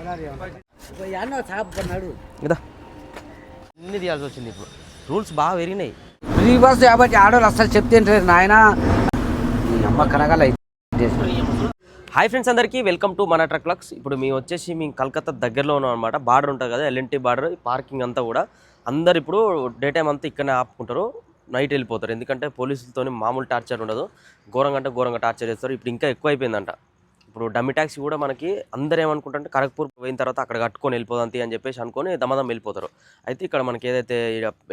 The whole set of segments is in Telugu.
కదా అన్ని తీయాల్సి వచ్చింది. ఇప్పుడు రూల్స్ బాగా పెరిగినాయి. రివర్స్ కాబట్టి ఆడవాళ్ళు అసలు చెప్తే నాయన అమ్మ కనగల. హాయ్ ఫ్రెండ్స్, అందరికీ వెల్కమ్ టు మన ట్రక్ లక్స్. ఇప్పుడు మేము వచ్చేసి మేము కలకత్తా దగ్గరలో ఉన్నాం అనమాట. బార్డర్ ఉంటుంది కదా, ఎల్ఎన్టీ బార్డర్. పార్కింగ్ అంతా కూడా అందరు ఇప్పుడు డే టైం అంతా ఇక్కడనే ఆపుకుంటారు, నైట్ వెళ్ళిపోతారు. ఎందుకంటే పోలీసులతో మామూలు టార్చర్ ఉండదు, ఘోరంగా అంటే ఘోరంగా టార్చర్ చేస్తారు. ఇప్పుడు ఇంకా ఎక్కువ అయిపోయిందంట. ఇప్పుడు డమ్మి ట్యాక్సీ కూడా మనకి అందరూ ఏమనుకుంటారంటే ఖరగ్పూర్ పోయిన తర్వాత అక్కడ కట్టుకొని వెళ్ళిపోదంతి అని చెప్పేసి అనుకొని దమదం వెళ్ళిపోతారు. అయితే ఇక్కడ మనకి ఏదైతే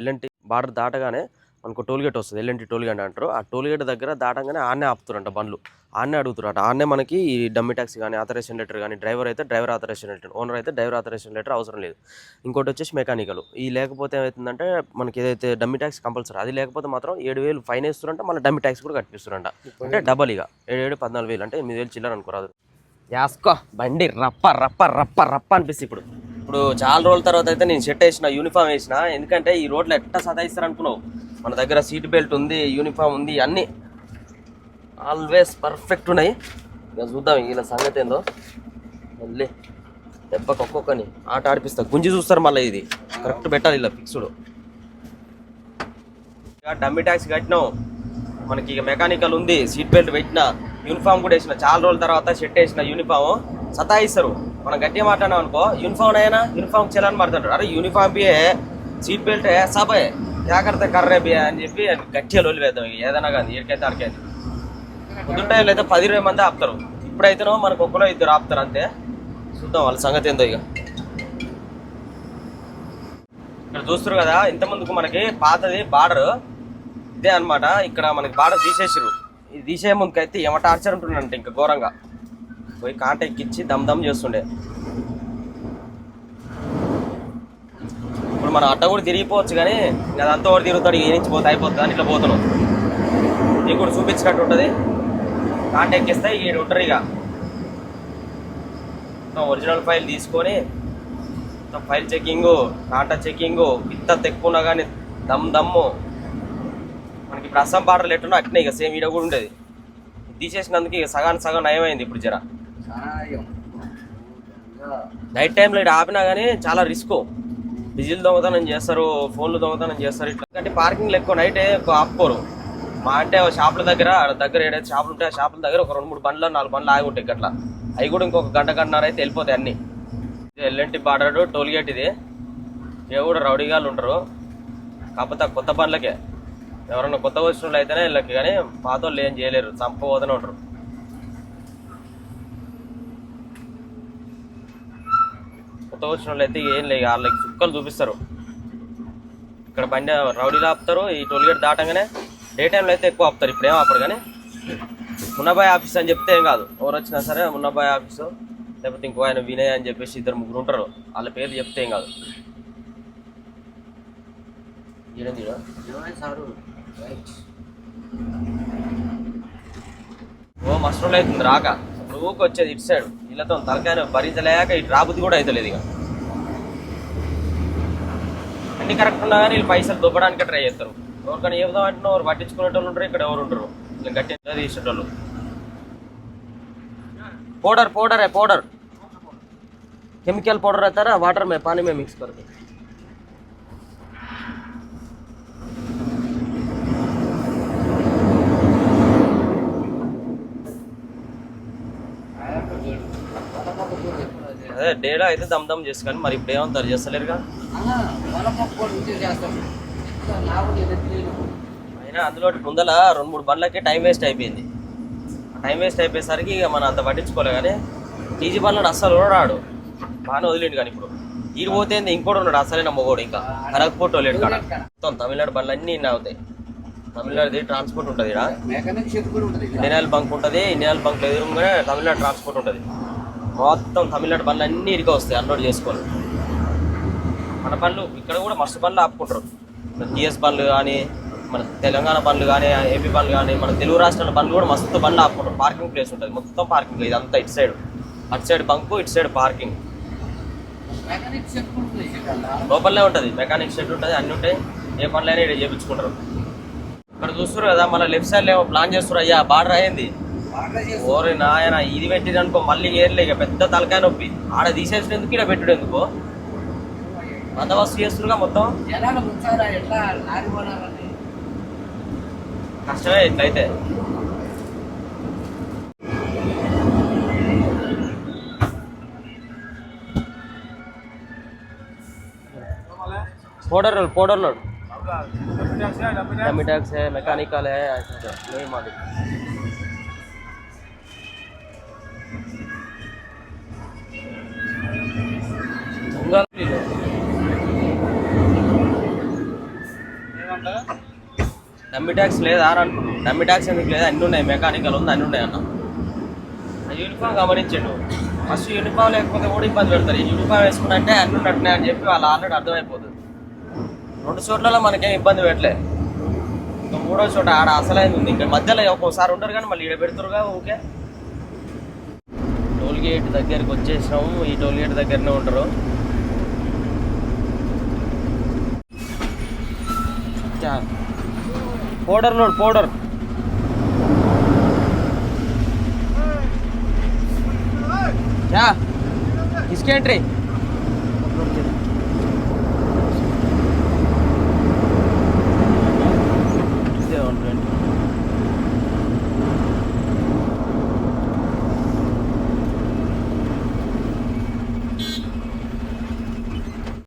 ఎల్ఎన్టీ బార్డర్ దాటగానే మనకు టోల్గేట్ వస్తుంది, ఎల్ఎన్టీ టోల్గేట్ అంటారు. ఆ టోల్గేట్ దగ్గర దాటగానే ఆడనే ఆపుతారంట బండ్లు, ఆడనే అడుగుతారట. ఆడనే మనకి ఈ డమ్మి ట్యాక్సీ కానీ ఆథరైజేషన్ లెటర్ కానీ, డ్రైవర్ అయితే డ్రైవర్ ఆథరైజేషన్ లెటర్, ఓనర్ అయితే డ్రైవర్ ఆథరైజేషన్ లెటర్ అవసరం లేదు. ఇంకోటి వచ్చేసి మెకానికల్. ఈ లేకపోతే ఏమవుతుందంటే మనకి ఏదైతే డమ్మి ట్యాక్సీ కంపల్సరీ, అది లేకపోతే మాత్రం 7,000 ఫైన్ వేస్తారంట. మళ్ళీ డమ్మి ట్యాక్సీ కూడా కట్టిస్తారంట. అంటే డబల్ ఇక 7,000 14,000 అంటే 8,000 చిల్లర అనుకోరాదు. యాస్కో బండి రప్ప రప్ప రప్ప రప్ప అనిపిస్తుంది. ఇప్పుడు చాలా రోజుల తర్వాత అయితే నేను షర్ట్ వేసిన, యూనిఫామ్ వేసిన. ఎందుకంటే ఈ రోడ్లో ఎట్లా సతాయిస్తారు అనుకున్నావు. మన దగ్గర సీట్ బెల్ట్ ఉంది, యూనిఫామ్ ఉంది, అన్నీ ఆల్వేస్ పర్ఫెక్ట్ ఉన్నాయి. ఇక చూద్దాం ఇలా సంగతి ఏందో. మళ్ళీ దెబ్బకి ఒక్కొక్కని ఆట ఆడిపిస్తా. గుంజి చూస్తారు మళ్ళీ. ఇది కరెక్ట్ పెట్టాలి ఇలా ఫిక్స్డ్. ఇక డమ్మి ట్యాక్సీ కట్టినాం, మనకి ఇక మెకానికల్ ఉంది, సీట్ బెల్ట్ పెట్టిన, యూనిఫామ్ కూడా వేసిన. చాలా రోజుల తర్వాత షర్ట్ వేసిన, యూనిఫామ్ సతాయిస్తారు. మనం గట్టిగా మాట్లాడినాం అనుకో, యూనిఫామ్ అయినా యూనిఫామ్ చేయాలని మాట్లాడతారు. అరే యూనిఫామ్ బియే, సీట్ బెల్ట్ సబే జాగ్రత్త కర్రే బియా అని చెప్పి గట్టిగా లోలి వేద్దాం. ఏదైనా కానీ ఎక్కడికైతే అడికైతే పొద్దుంటాయి అయితే 10-20 మంది ఆపుతారు. ఇప్పుడైతేనో మనకు ఒక్కరో ఇద్దరు ఆపుతారు అంతే. చూద్దాం వాళ్ళ సంగతి ఏందో. ఇక ఇక్కడ చూస్తారు కదా, ఇంతమందుకు మనకి పాతది బార్డర్ ఇదే అనమాట. ఇక్కడ మనకి బార్డర్ తీసేసారు. ఇది తీసే ముందుకైతే ఏమ టార్చర్ ఉంటుందంటే ఇంకా ఘోరంగా పోయి కాంట ఎక్కించి దమ్ దమ్ చేస్తుండే. ఇప్పుడు మనం అట్ట కూడా తిరిగిపోవచ్చు, కానీ అదంతా ఒకటి తిరుగుతాడు, ఏ నుంచి పోతే అయిపోతుంది అని ఇట్లా పోతున్నాం. నీకు కూడా చూపించినట్టు ఉంటుంది. కాంట ఎక్కిస్తే ఈ ఉంటారు. ఇక ఒరిజినల్ ఫైల్ తీసుకొని ఫైల్ చెకింగు, కాంటా చెకింగు, ఇంత తెక్కున్నా కానీ దమ్ దమ్ము. మనకి ఇప్పుడు అస్సాం బార్డర్లు ఎట్టున్నా అట్నే ఇక సేమ్ ఈడ కూడా ఉండేది. తీసేసినందుకు ఇక సగానికి సగం నయమైంది. ఇప్పుడు జర నైట్ టైంలో ఇక్కడ ఆపినా కానీ చాలా రిస్క్. డీజిల్ దొంగతనం చేస్తారు, ఫోన్లు దొంగతనం చేస్తారు. ఇట్లా అంటే పార్కింగ్లు ఎక్కువ నైట్ ఎక్కువ ఆపుకోరు. మా అంటే షాపుల దగ్గర ఏదైతే షాపులు ఉంటాయి, ఆ షాపుల దగ్గర ఒక 2-3 బండ్లు 4 బండ్లు ఆగి ఉంటాయి. అట్లా అవి కూడా ఇంకొక గంటన్నర అయితే వెళ్ళిపోతాయి అన్నీ. ఎల్ఎన్టీ బార్డర్ టోల్గేట్ ఇది. ఇక కూడా రౌడీగాళ్ళు ఉంటారు. కాకపోతే ఆ కొత్త బండ్లకే, ఎవరన్నా కొత్త వచ్చిన వాళ్ళు అయితేనే వీళ్ళకి, కానీ పాత వాళ్ళు ఏం చేయలేరు, చంపబోతూనే ఉంటారు. కొత్త వచ్చిన వాళ్ళు అయితే ఏం లేదు, వాళ్ళకి చుక్కలు చూపిస్తారు. ఇక్కడ బండి రౌడీలు ఆపుతారు. ఈ టోల్గేట్ దాటంగానే డే టైంలో అయితే ఎక్కువ ఆపుతారు. ఇప్పుడు ఏం ఆపరు, కానీ మున్నాబాయ్ ఆఫీస్ అని చెప్తే ఏం కాదు. ఎవరు వచ్చినా సరే మున్నాబాయ్ ఆఫీసు, లేకపోతే ఇంకో ఆయన వినయ్ అని చెప్పేసి 2-3 ఉంటారు, వాళ్ళ పేర్లు చెప్తే ఏం కాదు. ఓ మస్తు రోజులు అవుతుంది రాక. ఊరికి వచ్చేది ఇటు సైడ్ వీళ్ళతో తలకాయ భరించలేక ఇటు రాబుద్ది కూడా అవుతలేదు. ఇక అన్ని కరెక్ట్ ఉన్నా కానీ వీళ్ళు పైసలు దుబ్బడానికి ట్రై చేస్తారు. ఎవరికైనా ఏదో అంటే ఎవరు పట్టించుకునేటోళ్ళు ఉంటారు, ఇక్కడ ఎవరు ఉంటారు, ఇలా గట్టిగా తీసేటోళ్ళు. పౌడర్ కెమికల్ పౌడర్ అవుతారా, వాటర్ మే పానీ మే మిక్స్ करके అదే డేడా అయితే దమ్ చేసుకొని. మరి ఇప్పుడు ఏమంటారు, చేస్తలేరుగా. అయినా అందులో ముందల 2-3 బండ్లకి టైం వేస్ట్ అయిపోయింది. టైం వేస్ట్ అయిపోయేసరికి ఇక మనం అంత పట్టించుకోలే. కానీ టీజీ బండ్లను అస్సలు రాడు, బాగానే వదిలేండి. కానీ ఇప్పుడు ఈడు పోతే ఇంకోటి ఉన్నాడు అసలైన మొగోడు, ఇంకా ఖరగ్పూర్ టోల్గేట్ కాడ. మొత్తం తమిళనాడు బండ్లు అన్నీ ఇన్ని అవుతాయి. తమిళనాడుది ట్రాన్స్పోర్ట్ ఉంటుంది. ఇక్కడ ఇండియన్ బంక్ ఉంటుంది, ఇండియన్ బంక్ ఎదురుగానే తమిళనాడు ట్రాన్స్పోర్ట్ ఉంటుంది. మొత్తం తమిళనాడు బండ్లు అన్నీ ఇరిగా వస్తాయి అన్లోడ్ చేసుకొని. మన బండ్లు ఇక్కడ కూడా మస్తు బండ్లు ఆపుకుంటారు. టీఎస్ బండ్లు కానీ, మన తెలంగాణ బండ్లు కానీ, ఏపీ బండ్లు కానీ, మన తెలుగు రాష్ట్రాల బండ్లు కూడా మస్తు బండ్లు ఆపుకుంటారు. పార్కింగ్ ప్లేస్ ఉంటుంది, మొత్తం పార్కింగ్. ఇదంతా ఇటు సైడ్, అటు సైడ్ బంకు, ఇటు సైడ్ పార్కింగ్. లోపలనే ఉంటుంది మెకానిక్ షెడ్ ఉంటుంది, అన్నీ ఉంటాయి. ఏ పనులు అయినా ఇక్కడ చేయించుకుంటారు. ఇక్కడ చూస్తారు కదా, మన లెఫ్ట్ సైడ్ ఏమో ప్లాన్ చేస్తారు. అయ్యా బార్డర్ అయింది, ఓరే నాయన ఇది పెట్టిననుకో మళ్ళీ ఏర్లే ఇక పెద్ద తలకాయ నొప్పి ఆడ తీసేసినందుకు ఇక్కడ పెట్టుడు ఎందుకో బందోబస్తు చేస్తున్నా మొత్తం కష్టమే ఇట్లయితే पाउडर लोड डमी टैक्स है मैकेनिकल है ऐसा नहीं मालिक డమ్మీ ట్యాక్స్ లేదా డమ్మీ ట్యాక్స్ ఎందుకు లేదా అన్నీ ఉన్నాయి మెకానికల్ ఉంది అన్నీ ఉన్నాయి అన్న యూనిఫామ్ గమనించండు ఫస్ట్ యూనిఫామ్ లేకపోతే కూడా ఇబ్బంది పెడతారు ఈ యూనిఫామ్ వేసుకున్నట్టే అన్నీ ఉన్నట్టున్నాయి అని చెప్పి వాళ్ళు ఆల్రెడీ అర్థమైపోతుంది 2 చోట్లలో మనకేం ఇబ్బంది పెట్టలే ఇంకా 3వ చోట ఆడ అసలైంది ఉంది ఇంకా మధ్యలో ఒక్కోసారి ఉంటారు కానీ మళ్ళీ ఈడ పెడతారుగా ఓకే టోల్ గేట్ దగ్గరికి వచ్చేసినాము ఈ టోల్ గేట్ దగ్గరనే ఉంటారు पाउडर लोड पाउडर क्या किसकी एंट्री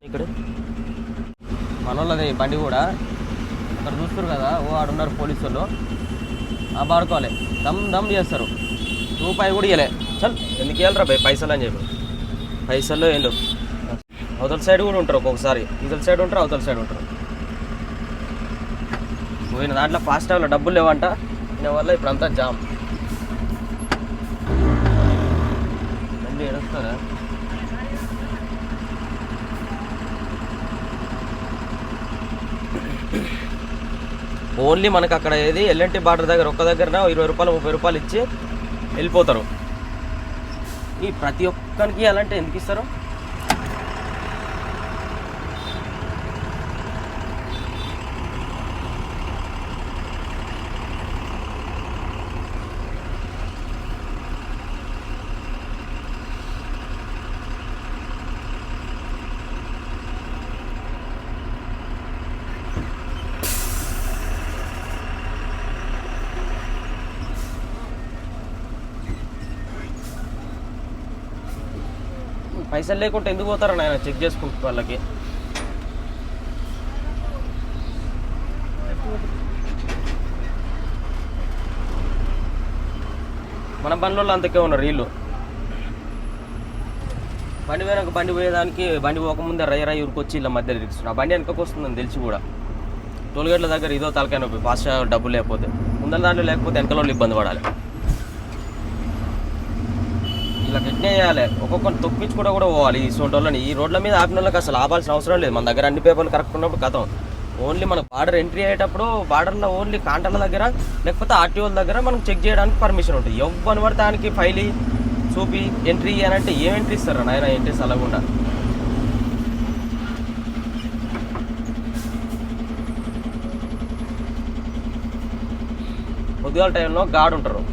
ఇక్కడ మనోళ్ళది బండి కూడా అక్కడ చూస్తారు కదా ఓ ఆడున్నారు పోలీసు వాళ్ళు బాడుకోవాలి దమ్ చేస్తారు రూపాయి కూడా ఇవ్వలే చల్ ఎందుకు ఇవ్వాలరా భయ్ పైసలు అని చెప్పి పైసలు ఏండు అవతల సైడ్ కూడా ఉంటారు ఒక్కొక్కసారి ఇవతల సైడ్ ఉంటారు అవతల సైడ్ ఉంటారు పోయిన దాంట్లో ఫాస్ట్ ట్రావెల్లో డబ్బులు లేవంట దీనివల్ల ఇప్పుడంతా జామ్ బండి ఏడొస్తారా ఓన్లీ మనకు అక్కడ ఏది ఎల్ఎన్టీ బార్డర్ దగ్గర ఒక్క దగ్గర 20 రూపాయలు 30 రూపాయలు ఇచ్చి వెళ్ళిపోతారు ఈ ప్రతి ఒక్కరికి అలాంటి ఎందుకు ఇస్తారు పైసలు లేకుంటే ఎందుకు పోతారని ఆయన చెక్ చేసుకుంటారు వాళ్ళకి మన బండ్లలో అంతకే ఉన్నారు వీళ్ళు బండి పోయినాక బండి పోయేదానికి బండి పోకముందే రై ఊరికి ఇలా మధ్యలో తిరుగుతున్నారు ఆ బండి వెనకకు వస్తుందని తెలిసి కూడా టోల్గేట్ల దగ్గర ఇదో తలకాయ నొప్పి ఫాస్ట్ డబ్బులు లేకపోతే ముందర దాంట్లో లేకపోతే వెనకల వాళ్ళు ఇబ్బంది పడాలి ఇలా ఎట్నే చేయాలి ఒక్కొక్కరిని తొక్కించుకుంటూ కూడా పోవాలి ఈ సొంటోళ్ళని ఈ రోడ్ల మీద ఆపిన వాళ్ళకి అసలు ఆపాల్సిన అవసరం లేదు మన దగ్గర అన్ని పేపర్లు కరెక్ట్ ఉన్నప్పుడు కథం ఓన్లీ మన బార్డర్ ఎంట్రీ అయ్యేటప్పుడు బార్డర్లో ఓన్లీ కాంటర్ల దగ్గర లేకపోతే ఆర్టీఓల దగ్గర మనం చెక్ చేయడానికి పర్మిషన్ ఉంటుంది ఎవ్వని పడితే దానికి ఫైల్ చూపి ఎంట్రీ అని అంటే ఏం ఎంట్రీ ఇస్తారా నాయన ఎంట్రీస్ అలాగుండా పొద్దుగాల టైంలో గార్డ్ ఉంటారు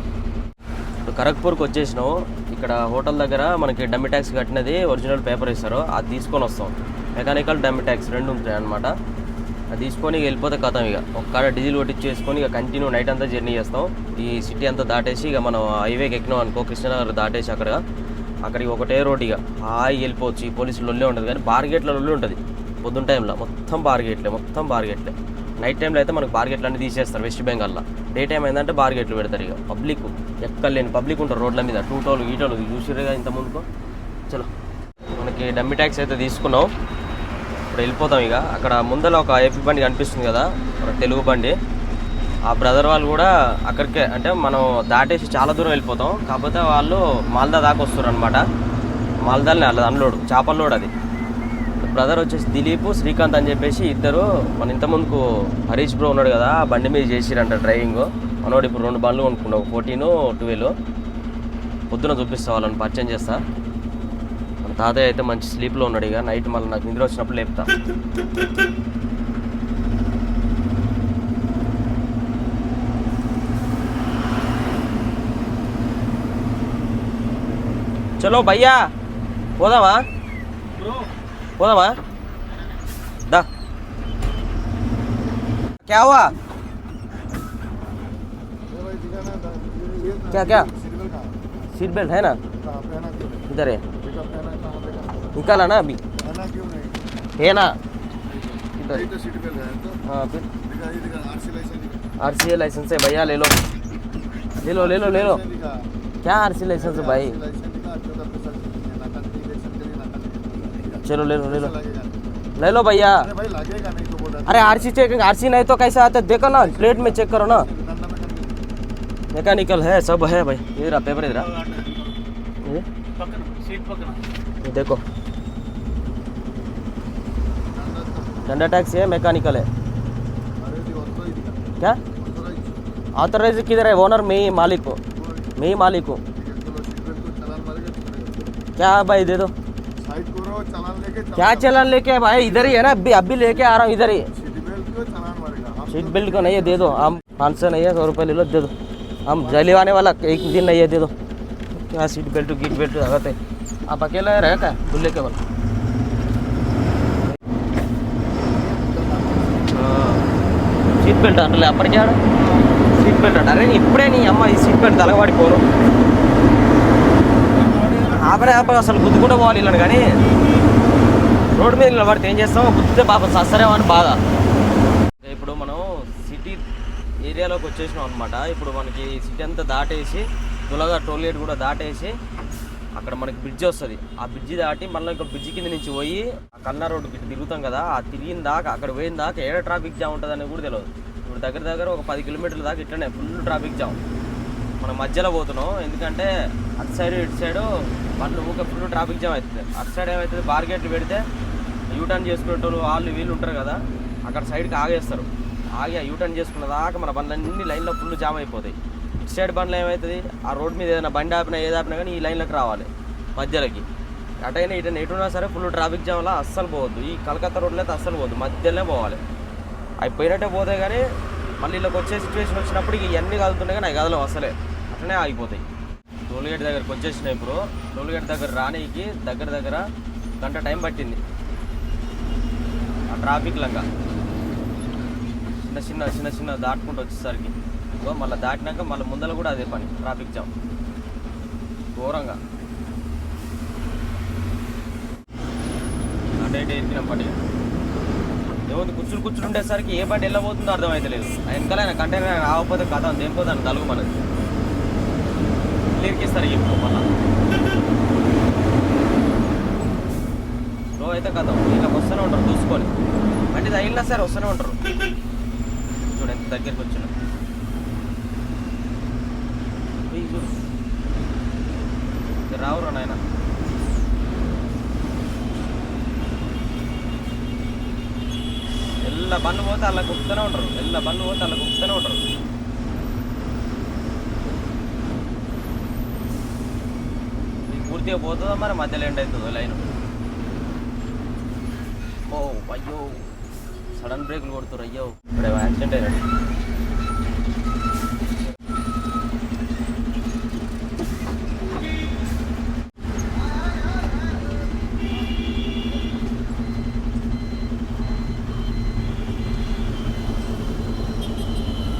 ఇప్పుడు ఖరగ్పూర్కి వచ్చేసినావు ఇక్కడ హోటల్ దగ్గర మనకి డమ్మీ ట్యాక్స్ కట్టినది ఒరిజినల్ పేపర్ ఇస్తారు అది తీసుకొని వస్తాం మెకానికల్ డమ్మీ ట్యాక్స్ 2 ఉంటాయి అనమాట అది తీసుకొని వెళ్ళిపోతే కథం ఇక ఒక్కడ డీజిల్ కొట్టించేసుకొని ఇక కంటిన్యూ నైట్ అంతా జర్నీ చేస్తాం ఈ సిటీ అంతా దాటేసి ఇక మనం హైవేకి ఎక్కినాం అనుకో కృష్ణనగర్ దాటేసి అక్కడికి ఒకటే రోడ్ ఇక హాయి వెళ్ళిపోవచ్చు ఈ పోలీసులు లొల్లే ఉంటుంది కానీ బార్గేట్ల లొల్లి ఉంటుంది పొద్దున్న టైంలో మొత్తం బార్గేట్లే నైట్ టైంలో అయితే మనకు బార్గేట్లు అన్నీ తీసేస్తారు వెస్ట్ బెంగాల్లో డే టైం ఏంటంటే బార్గేట్లు పెడతారు ఇక పబ్లిక్ ఎక్కలేని పబ్లిక్ ఉంటారు రోడ్ల మీద టోలు గీటోలు చూసిరుగా ఇంత ముందుకు చలో మనకి డమ్మీ ట్యాక్స్ అయితే తీసుకున్నాం ఇప్పుడు వెళ్ళిపోతాం ఇక అక్కడ ముందర ఒక ఏపీ బండి కనిపిస్తుంది కదా మన తెలుగు బండి ఆ బ్రదర్ వాళ్ళు కూడా అక్కడికే అంటే మనం దాటేసి చాలా దూరం వెళ్ళిపోతాం కాకపోతే వాళ్ళు మాల్దా దాకా వస్తారు అనమాట మాల్దాని అలా అన్లోడ్ చేపల లోడ్ అది బ్రదర్ వచ్చేసి దిలీప్ శ్రీకాంత్ అని చెప్పేసి ఇద్దరు మన ఇంతకుముందుకు హరీష్ బ్రో ఉన్నాడు కదా ఆ బండి మీద చేసిరంట డ్రైవింగ్ మనోడు ఇప్పుడు 2 బండ్లు కొనుక్కున్నావు 14, 12 పొద్దున చూపిస్తా వాళ్ళని పరిచయం చేస్తా మన తాతయ్య అయితే మంచి స్లీప్లో ఉన్నాడు ఇక నైట్ మళ్ళీ నాకు నిద్ర వచ్చినప్పుడు లేపుతా చలో భయ్యా పోదామా పోదామా దా क्या हुआ क्या क्या सीट बेल्ट है ना इधर है निकाला ना अभी है ना इधर हाँ फिर आरसी लाइसेंस है भैया ले लो ले लो ले लो ले लो क्या आरसी लाइसेंस है भाई चलो ले लो ले लो ले लो भैया अरे आरसी चेक आरसी नहीं तो कैसे आता देखो ना प्लेट में चेक करो ना मैकेनिकल है सब है भाई इधर पेपर इधर ये देखो डंडा टैक्स है मैकेनिकल है क्या ऑथराइज किधर है ओनर मैं ही मालिक हूँ क्या भाई दे दो क्या चलान लेके भाई इधर ही है ना अभी लेके आ रहा हूँ इधर ही सीट बेल्ट को नहीं है दे दो हम 500 नहीं है 100 रुपये ले लो दे दो हम जली आने वाला एक दिन नहीं है दे दो क्या सीट बेल्ट गिट बेल्ट लगाते आप अकेला रहे क्या दूल्हे के बल సీట్ బెల్ట్ అంటే అప్పటికే ఆడ సీట్ బెల్ట్ అంటే అరే ఇప్పుడే నీ అమ్మ ఈ సీట్ బెల్ట్ తలగబడిపోరు ఆపడే అసలు గుద్దుకుంటూ పోవాలి ఇల్లని కానీ రోడ్డు మీద నిలబడితే ఏం చేస్తాం గుద్దితే పాపం సస్తరేమో అని బాధ. ఇప్పుడు మనం సిటీ ఏరియాలోకి వచ్చేసినాం అనమాట. ఇప్పుడు మనకి సిటీ అంతా దాటేసి తులగా టోల్ గేట్ కూడా దాటేసి అక్కడ మనకి బ్రిడ్జ్ వస్తుంది. ఆ బ్రిడ్జి దాటి మళ్ళీ ఇంకో బ్రిడ్జి కింద నుంచి పోయి ఆ కన్నా రోడ్డుకి తిరుగుతాం కదా. ఆ తిరిగిన దాకా అక్కడ పోయిన దాకా ఏడ ట్రాఫిక్ జామ్ ఉంటుంది అనేది కూడా తెలియదు. ఇప్పుడు దగ్గర ఒక 10 కిలోమీటర్ల దాకా ఇట్లనే ఫుల్ ట్రాఫిక్ జామ్. మనం మధ్యలో పోతున్నాం ఎందుకంటే అటు సైడ్ ఇటు సైడు బండ్లు ఊక ఫుల్ ట్రాఫిక్ జామ్ అవుతుంది. అటు సైడ్ ఏమవుతుంది బార్గేట్లు పెడితే యూటర్న్ చేసుకునేటోళ్ళు వాళ్ళు వీళ్ళు ఉంటారు కదా, అక్కడ సైడ్కి ఆగేస్తారు. ఆగి ఆ యూటర్న్ చేసుకున్న దాకా మన బండ్లన్నీ లైన్లో ఫుల్ జామ్ అయిపోతాయి. ఇటు సైడ్ బండ్లు ఏమవుతుంది ఆ రోడ్ మీద ఏదైనా బండి ఆపినా ఏది ఆపినా కానీ ఈ లైన్లోకి రావాలి మధ్యలోకి. అటైనా ఇటైనా ఎటున్నా సరే ఫుల్ ట్రాఫిక్ జామ్లో అస్సలు పోవద్దు. ఈ కలకత్తా రోడ్లో అయితే అస్సలు పోవద్దు, మధ్యలోనే పోవాలి. అవి పోయినట్టే పోతాయి కానీ మళ్ళీ వీళ్ళకి వచ్చే సిచ్యువేషన్ వచ్చినప్పుడు ఇవన్నీ కదులుతున్నాయి కానీ అవి కదలవు అసలే, అట్లనే ఆగిపోతాయి. టోల్గేట్ దగ్గరకు వచ్చేసినాయి. ఇప్పుడు టోల్గేట్ దగ్గర రానీకి దగ్గర గంట టైం పట్టింది ఆ ట్రాఫిక్ లంగా. చిన్న దాటుకుంటూ వచ్చేసరికి మళ్ళీ దాటినాక మళ్ళీ ముందర కూడా అదే పని ట్రాఫిక్ జామ్ ఘోరంగా. అంటే ఎక్కినాం బండి ఏముంది కూర్చుని ఉండేసరికి ఏ బండి వెళ్ళబోతుందో అర్థమవుతలేదు. వెనకాల కంటైనర్ ఆగకపోతే కథ దేనిపోతాను తలుగు మనది క్లియర్కిస్తారు ఇప్పుడు మళ్ళా స్లో అయితే కథ ఇలా వస్తూనే ఉంటారు చూసుకొని. బండి తగిలినా సరే వస్తూనే ఉంటారు. చూడు ఎంత దగ్గరికి వచ్చిన రావురా నాయన. ఎల్ల బండ్లు పోతే అలా కుక్కుతూనే ఉంటారు. పూర్తిగా పోతుందో మరి మధ్యలో ఎండ్ అవుతుందో లైన్. ఓ అయ్యో సడన్ బ్రేకులు కొడుతున్నారు. అయ్యో ఇక్కడ యాక్సిడెంట్ అయినట్టు.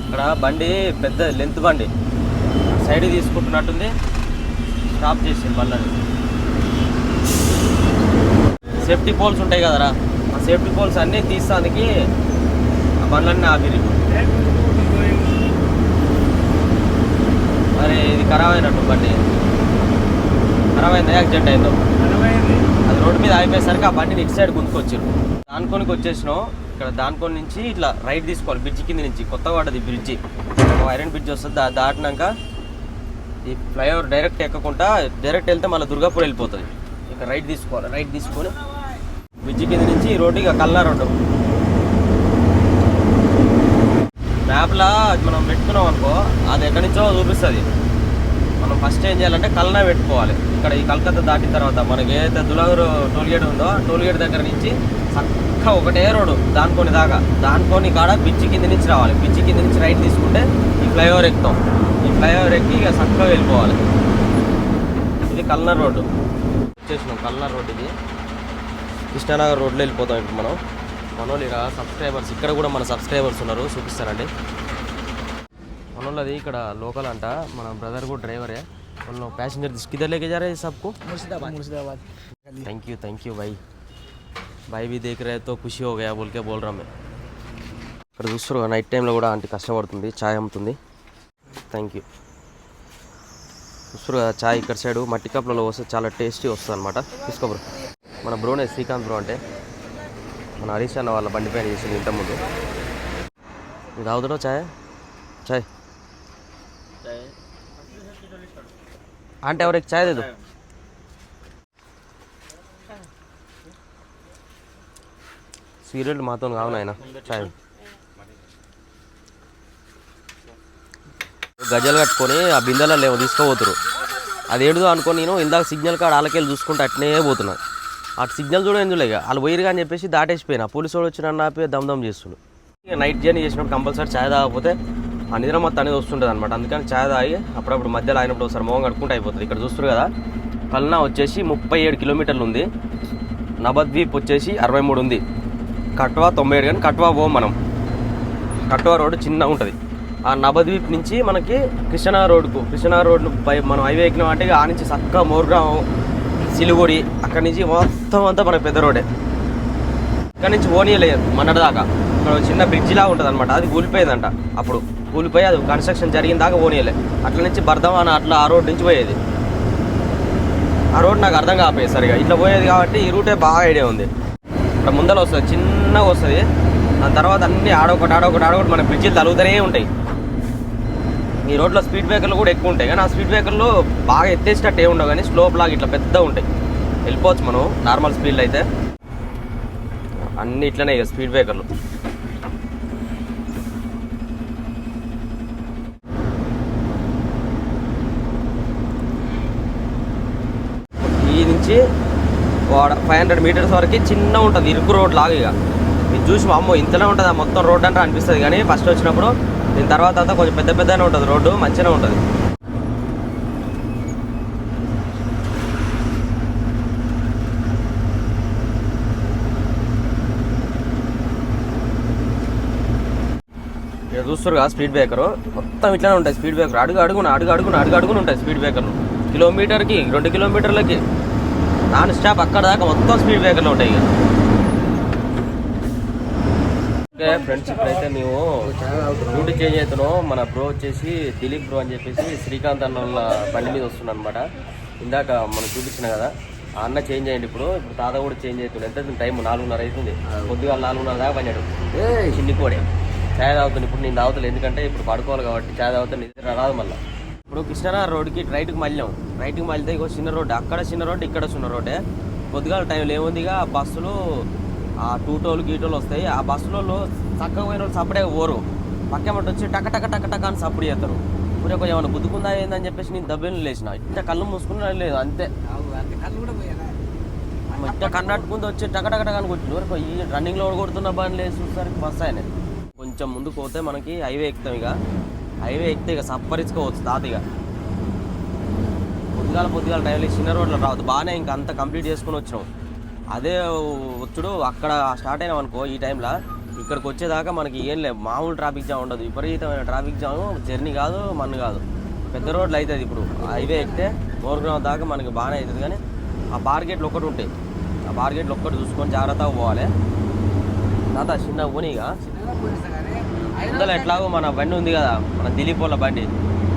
ఇక్కడ బండి పెద్ద లెంత్ బండి సైడ్ తీసుకుంటున్నట్టుంది. స్టాప్ చేసింది బండ్లని. సేఫ్టీ పోల్స్ ఉంటాయి కదరా, ఆ సేఫ్టీ పోల్స్ అన్నీ తీస్తానికి ఆ బండ్లన్నీ ఆపిరి. మరి ఇది ఖరాబ్ అయినట్టు బండి ఖరాబ్ అయిందా యాక్సిడెంట్ అయిందో. అది రోడ్డు మీద ఆగిపోయేసరికి ఆ బండిని ఇటు సైడ్ గుంతుకొచ్చారు. దానికోనికి వచ్చేసినాం. ఇక్కడ దానికోని నుంచి ఇట్లా రైట్ తీసుకోవాలి. బ్రిడ్జి కింద నుంచి కొత్తగా పడ్డది బ్రిడ్జి, ఐరన్ బ్రిడ్జ్ వస్తుంది. దాటినాక ఈ ఫ్లైఓవర్ డైరెక్ట్ ఎక్కకుండా డైరెక్ట్ వెళ్తే మళ్ళీ దుర్గాపూర్ వెళ్ళిపోతుంది. ఇక రైట్ తీసుకోవాలి. రైట్ తీసుకొని బ్రిడ్జి కింద నుంచి ఈ రోడ్డు ఇక కల్లా రోడ్డు. మ్యాప్లా మనం పెట్టుకున్నాం అనుకో అది ఎక్కడి నుంచో చూపిస్తుంది. మనం ఫస్ట్ ఏం చేయాలంటే కల్నా పెట్టుకోవాలి. ఇక్కడ ఈ కలకత్తా దాటిన తర్వాత మనకి ఏదైతే దులాగూరు టోల్గేట్ ఉందో టోల్గేట్ దగ్గర నుంచి చక్కగా ఒకటే రోడ్డు దానికొని దాకా. దానికొని కాడ బ్రిడ్జి కింద నుంచి రావాలి. బ్రిడ్జి కింద నుంచి రైట్ తీసుకుంటే ఈ ఫ్లైఓవర్ ఎక్కుతాం. ఈ ఫ్లైఓవర్ ఎక్కి ఇక చక్కగా వెళ్ళిపోవాలి. ఇది కల్నర్ రోడ్డు వచ్చేసినాం. కల్నర్ రోడ్ ఇది కృష్ణానగర్ రోడ్లో వెళ్ళిపోతాం ఇప్పుడు మనం. మనోళ్ళు ఇక సబ్స్క్రైబర్స్ ఇక్కడ కూడా మన సబ్స్క్రైబర్స్ ఉన్నారు, చూపిస్తారండి. మనోళ్ళది ఇక్కడ లోకల్ అంట, మన బ్రదర్ కూడా డ్రైవరే. వాళ్ళు पैसेंजर किधर लेके जा रहे हैं सबको? मुर्शिदाबाद. थैंक यू भाई भी देख रहे तो खुशी हो गया बोल के बोल रहा मैं. ఇక్కడ చూస్తారు నైట్ టైంలో కూడా ఆంటీ కష్టపడుతుంది, ఛాయ్ అమ్ముతుంది. Thank you. చూస్తారు కదా ఛాయ్ ఇక్కడ సైడు మట్టి కప్పులలో వస్తే చాలా టేస్టీ వస్తుంది అనమాట. తీసుకో బ్రో. మన బ్రోనే శ్రీకాంత్ బ్రో అంటే మన హరీష్ అన్న వాళ్ళ బండి పైన చేసింది ఇంతకుముందు. ఇది తాగుతారో ఛాయ్? ఛాయ్ आंटे और एक चाय दे दो. సీరియల్ మాతో కావు నాయన చాయ్. గజలు కట్టుకొని ఆ బిందెలలో ఏమో తీసుకోపోతురు. అదేంటిదో అనుకొని నేను ఇందాక సిగ్నల్ కాడ వాళ్ళకెళ్ళి చూసుకుంటే అట్నే పోతున్నా. ఆ సిగ్నల్ చూడ ఏం చూడలేక వాళ్ళు పోయిరుగా అని చెప్పేసి దాటేసిపోయినా. పోలీసు వాడు వచ్చి నన్ను ఆపి దమ్ చేస్తున్నాడు. ఇక నైట్ జర్నీ చేసినప్పుడు కంపల్సరీ చాయ్ తాగకపోతే ఆ నిద్ర మొత్తం అనేది వస్తుంటుంది అనమాట. అందుకని ఛాయ్ తాగి అప్పుడప్పుడు మధ్యలో అయినప్పుడు ఒకసారి మోహం కట్టుకుంటూ అయిపోతుంది. ఇక్కడ చూస్తారు కదా కల్నా వచ్చేసి 37 కిలోమీటర్లు ఉంది. నవద్వీప్ వచ్చేసి 63 ఉంది. కట్వా 97, కానీ కట్వా పోం మనం. కట్వా రోడ్డు చిన్నగా ఉంటుంది. ఆ నవద్వీప్ నుంచి మనకి కృష్ణానగర్ రోడ్డు పై మనం హైవే ఎక్కినాం అంటే ఆ నుంచి చక్కగా మోర్గ్రామం, సిలిగుడి, అక్కడి నుంచి మొత్తం అంతా మనకి పెద్ద రోడ్డే. ఇక్కడ నుంచి ఓనియలేదు మొన్నటిదాకా. ఇక్కడ చిన్న బ్రిడ్జిలా ఉంటుంది అనమాట, అది కూలిపోయేదంట. అప్పుడు కూలిపోయి అది కన్స్ట్రక్షన్ జరిగిన దాకా ఓనియలే. అట్ల నుంచి బర్ధమాన అట్లా ఆ రోడ్ నుంచి పోయేది. ఆ రోడ్ నాకు అర్థం కాకపోయేది సరిగా. ఇట్లా పోయేది కాబట్టి ఈ రూటే బాగా ఐడియా ఉంది. ఇక్కడ ముందర వస్తుంది, చిన్నగా వస్తుంది. దాని తర్వాత అన్నీ ఆడొకటి మన బ్రిడ్జిలు తలుగుతూనే ఉంటాయి. ఈ రోడ్లో స్పీడ్ బ్రేకర్లు కూడా ఎక్కువ ఉంటాయి, కానీ ఆ స్పీడ్ బ్రేకర్లు బాగా ఎత్తేసినట్టు ఏమి ఉండవు, కానీ స్లో బ్లాక్ ఇట్లా పెద్ద ఉంటాయి. వెళ్ళిపోవచ్చు మనం నార్మల్ స్పీడ్లో అయితే. అన్నీ ఇట్లనే ఇక స్పీడ్ బ్రేకర్లు. ఈ నుంచి 500 మీటర్స్ వరకు చిన్న ఉంటుంది, ఇరుకు రోడ్ లాగా. ఇక ఇది చూసి అమ్మో ఇంతనే ఉంటుంది మొత్తం రోడ్ అంటే అనిపిస్తుంది, కానీ ఫస్ట్ వచ్చినప్పుడు దీని తర్వాత అంతా కొంచెం పెద్దనే ఉంటుంది రోడ్డు, మంచిగానే ఉంటుంది. ఇక్కడ చూస్తారు కదా స్పీడ్ బ్రేకరు మొత్తం ఇట్లానే ఉంటాయి. స్పీడ్ బ్రేకర్ అడుగున ఉంటాయి స్పీడ్ బ్రేకర్లు. కిలోమీటర్కి 2 కిలోమీటర్లకి నాన్ స్టాప్ అక్కడ దాకా మొత్తం స్పీడ్ బ్రేకర్లు ఉంటాయి. ఇక ఓకే ఫ్రెండ్స్, ఇప్పుడైతే మేము రూట్ చేంజ్ అవుతున్నాం. మన బ్రో వచ్చేసి దిలీప్ బ్రో అని చెప్పేసి శ్రీకాంత్ అన్న వాళ్ళ బండి మీద వస్తున్నాను అనమాట. ఇందాక మనం చూపించిన కదా ఆ అన్న చేంజ్ అయ్యండి. ఇప్పుడు తాత కూడా చేంజ్ అవుతుంది. ఎంత టైం 4:30 అవుతుంది. కొద్దిగా 4:30 దాకా పన్నాడు. చిన్ని కోడే ఛాయ్ తాగుతుంది. ఇప్పుడు నేను తాగుతాను, ఎందుకంటే ఇప్పుడు పడుకోవాలి కాబట్టి. ఛాయ్ తాగుతా నిద్ర రాదు మళ్ళీ. ఇప్పుడు కృష్ణానగర్ రోడ్కి రైట్కి మళ్ళాం. రైట్కి మళ్ళీ ఇగో చిన్న రోడ్డు, అక్కడ చిన్న రోడ్డు, ఇక్కడ చిన్న రోడ్డే. కొద్దిగా టైంలో ఏముందిగా బస్సులు ఆ టూటోలు గీటోలు వస్తాయి. ఆ బస్సులలో చక్కగా పోయిన వాళ్ళు సప్పుడే ఓరు పక్కమటి వచ్చి టక అని సప్పుడు చేస్తారు. ఇప్పుడు కొంచెం ఏమైనా గుద్దుకుందా ఏందని చెప్పేసి నేను దబ్బేలు లేచిన. ఇట్లా కళ్ళు మూసుకున్నా లేదు అంతే. ఇట్లా కన్నట్టుకుంది వచ్చి టక అని కొట్టిన ఈ రన్నింగ్లో కొడుతున్న బండి లేదు చూసరికి బస్ ఆయన. కొంచెం ముందుకు పోతే మనకి హైవే ఎక్కుతాం. ఇక హైవే ఎక్కితే ఇక సప్పరించుకోవచ్చు తాతగా. పొద్దుగాల టైంలో చిన్న రోడ్లో రావద్దు. బాగానే ఇంకా అంతా కంప్లీట్ చేసుకుని వచ్చినాం. అదే వచ్చుడు అక్కడ స్టార్ట్ అయినాం అనుకో ఈ టైంలో ఇక్కడికి వచ్చేదాకా మనకి ఏం లేదు, మామూలు ట్రాఫిక్ జామ్ ఉండదు. విపరీతమైన ట్రాఫిక్ జామ్, జర్నీ కాదు మన్ను కాదు, పెద్ద రోడ్లు అవుతుంది. ఇప్పుడు హైవే ఎక్కితే మోర్గ్రామ్ దాకా మనకి బాగానే అవుతుంది. కానీ ఆ బార్గేట్లు ఒక్కటి ఉంటాయి, ఆ బార్గేట్లు ఒక్కటి చూసుకొని జాగ్రత్తగా పోవాలి. తాత చిన్న పోనీగా ముందర ఎట్లాగో మన బండి ఉంది కదా, మన దిలీప్ వాళ్ళ బండి.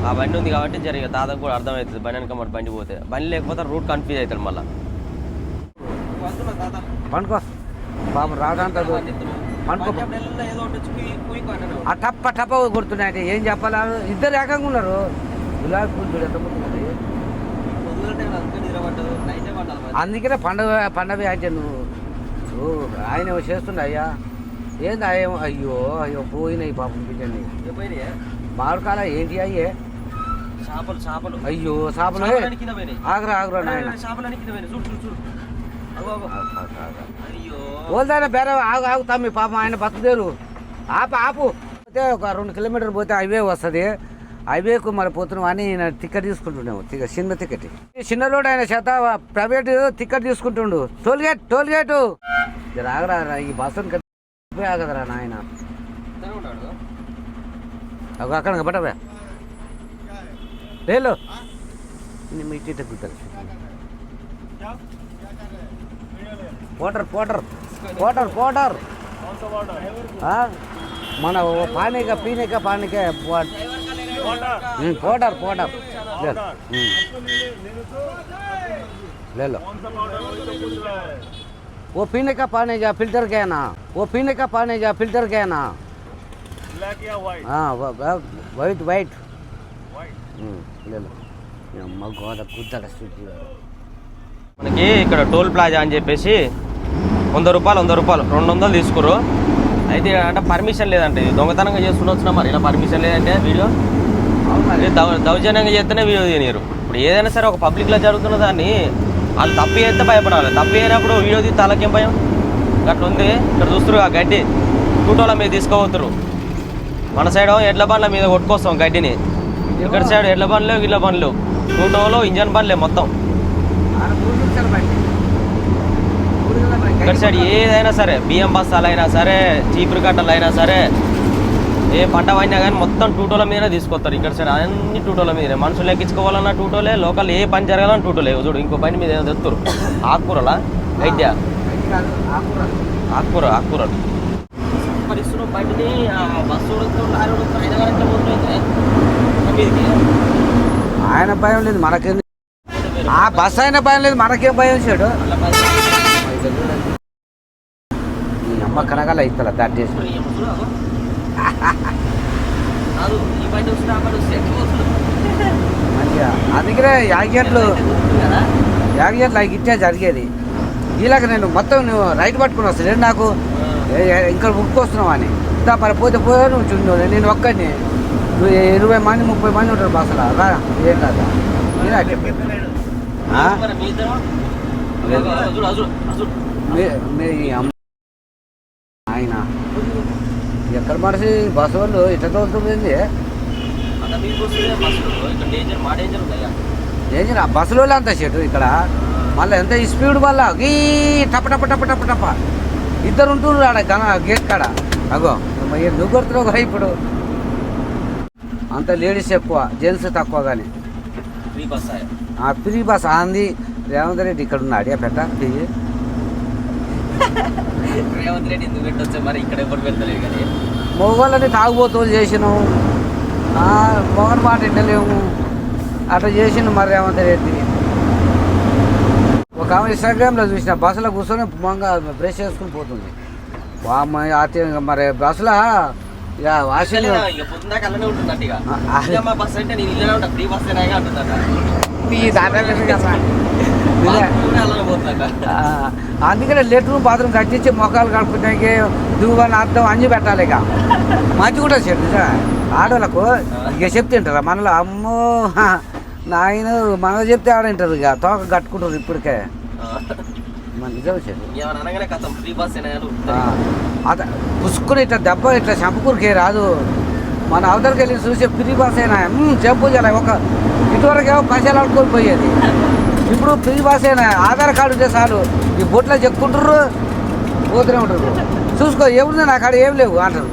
ఆ బండి ఉంది కాబట్టి జరిగే తాతకు కూడా అర్థమవుతుంది బండి వెనక మరి బండి పోతే. బండి లేకపోతే రూట్ కన్ఫ్యూజ్ అవుతుంది మళ్ళీ. పండుకో బాబు రావడానికి ఆ టప్ప కొడుతున్నాయంటే ఏం చెప్పాలి. ఇద్దరు ఏకంగా ఉన్నారు. గులాబీ పూలు ఎంత అందుకనే పండగ అంటే నువ్వు ఆయన చేస్తుండే అయ్యా ఏంది అయ్యో పోయినాయి పాపం బిడ్డని. మామిడికాల ఏంటి అయ్యే చేపలు అయ్యో చేపలు ఆగురా నాయన ఓల్దాన బేరే ఆగు తమ్మి పాపం ఆయన బతుకుదేరు ఆపు అయితే ఒక 2 కిలోమీటర్లు పోతే హైవే వస్తుంది. హైవేకు మరి పోతున్నాం అని టికెట్ తీసుకుంటుండేమో సినిమా టికెట్. చిన్న రోడ్ ఆయన చేత ప్రైవేట్ టికెట్ తీసుకుంటుండు. టోల్గేటు ఆగరా ఈ బస్సు ఆగదరా నాయన. అక్కడ పట్టవా లేలో ఇటు గుర్తారు. పోటర్ మన पानी का पीने का पानी का पोटर ले लो. वो पीने का पानी का फिल्टर क्या है ना, वो पीने का पानी का फिल्टर क्या है ना, हाँ वाइट ले लो. అమ్మ గోడ కుద్దడ స్థితి. మనకి ఇక్కడ టోల్ ప్లాజా అని చెప్పేసి 100 రూపాయలు 200 తీసుకురు. అయితే అంటే పర్మిషన్ లేదంటే దొంగతనంగా చేసుకుని వచ్చినా మరి ఇలా పర్మిషన్ లేదంటే వీడియో దౌర్జన్యంగా చేస్తేనే వీడియో తీయరు. ఇప్పుడు ఏదైనా సరే ఒక పబ్లిక్లో జరుగుతున్న దాన్ని వాళ్ళు తప్పు చేస్తే భయపడాలి. తప్పు అయినప్పుడు వీడియో తీసి తలకేం భయం అట్లా ఉంది. ఇక్కడ చూస్తారు ఆ గడ్డి టూటోల మీద తీసుకోపోతారు. మన సైడ్ ఎడ్ల బండ్ల మీద కొట్టుకొస్తాం గడ్డిని. ఇక్కడ సైడ్ ఎడ్ల బండ్లు గిడ్ల బండ్లు టూటోలో ఇంజన్ బండ్లే మొత్తం. ఇక్కడ సైడ్ ఏదైనా సరే బియ్యం బస్తాలు అయినా సరే చీపురు కట్టలు అయినా సరే ఏ పంట అయినా కానీ మొత్తం టూటోల మీదనే తీసుకొస్తారు. ఇక్కడ సైడ్ అన్ని టూటోల మీదనే. మనుషులు ఎక్కించుకోవాలన్నా టూటోలే, లోకల్ ఏ పని జరగాలన్నా టూటోలే. చూడు ఇంకో పని మీద ఏదో తెస్తారు. ఆకుకూరలా వైద్య ఆకుకూరలు పరిస్థితులు బయటని బస్సు ఆయన భయం లేదు మనకేం, ఆ బస్సు అయిన భయం లేదు మనకేం భయం చేడు. అమ్మ కనగల ఇస్తా దాటేసి మంచిగా. అందుకనే యాగేట్లు అవి ఇచ్చే జరిగేది. ఇలాగ నేను మొత్తం నువ్వు రైట్ పట్టుకుని వస్తాను నాకు ఇంకా ఉక్కొస్తున్నావు అని ఇంత మరి పోతే నువ్వు చూడు. నేను ఒక్కడిని నువ్వు 20 మంది 30 మంది ఉంటారు బస్సులో రా. ఏం కాదు ఆయన ఎక్కడ మనిషి బస్సు వాళ్ళు ఇట్లా తోలుతుంది. డేంజర్ ఆ బస్సులో అంత చెట్టు ఇక్కడ మళ్ళీ ఎంత స్పీడ్ వల్ల ఈ టప టప టప టప టప ఇద్దరు ఉంటున్నారు ఆడ గేట్ కాడ. అగో నువ్వు కొడుతున్నావు కదా ఇప్పుడు. అంత లేడీస్ ఎక్కువ, జెంట్స్ తక్కువ. కానీ ఫ్రీ బస్ అంది. రేవంత్ రెడ్డి ఇక్కడ ఉన్నాడు పెట్ట రేవంత్ రెడ్డి ఎందుకు పెట్టొచ్చా మరి ఇక్కడ ఎవరు పెడతలేదు. కానీ మొగోళ్ళని తాగుబోతులు చేసినావు, మొగని మాట వింటలేము అట్లా చేసిండు మరి రేవంత్ రెడ్డి. ఒక ఆమె ఇన్స్టాగ్రామ్లో చూసిన బస్సులో కూర్చొని మొంగ బ్రష్ చేసుకుని పోతుంది. మరి బస్సులో ఇక వాషింగ్ అందుకనే లెట్రూమ్ బాత్రూమ్ కట్టించి మొక్కలు కడుపుతానికి దువ్వని అర్థం అన్ని పెట్టాలి. ఇక మంచి కూడా చెట్టు ఆడవాళ్ళకు ఇక చెప్తుంటారా మనలో అమ్మో నాయన మన చెప్తే ఆడంటారు. ఇక తోక కట్టుకుంటారు ఇప్పటికే. నిజం అదే పుసుకుని ఇట్లా దెబ్బ ఇట్లా చంపుకురికే రాదు. మన అవతలకి వెళ్ళి చూసే ఫ్రీ బస్ అయినా చెంపు చేయాలి. ఒక ఇటువరకేమో పైసలు ఆడుకొని పోయేది. ఇప్పుడు ఫ్రీ బస్ అయినా ఆధార్ కార్డు ఉంటే చాలు ఈ బొట్లో చెక్కుంటారు పోతూనే ఉంటారు. చూసుకో ఏముంది నాకు ఆడ ఏం లేవు అంటారు.